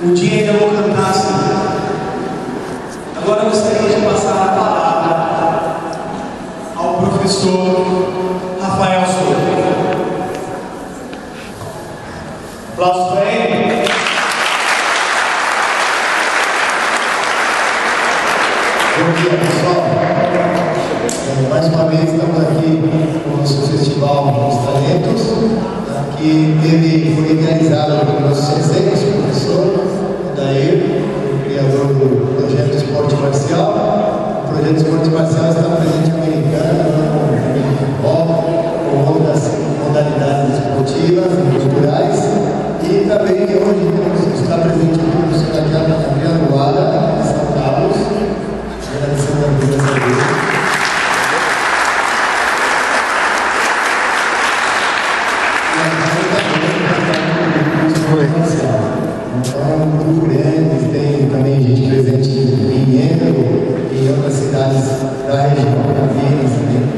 Um dia ainda vou cantar assim. Agora eu gostaria de passar a palavra ao professor Rafael Souza. Aplausos para ele. Bom dia, pessoal. Mais uma vez estamos aqui no nosso Festival dos Talentos, aqui que foi idealizado pelo nosso sensei, nosso professor, Daí, o criador do projeto Esporte Marcial. O projeto Esporte Marcial está presente em Americana, com outras modalidades esportivas e culturais. E também hoje está presente o professor Adriano Lara, de São Carlos, agradecendo a presença dele. Então é um grupo grande, tem também gente presente em Mineiro e em outras cidades da região, Campinas,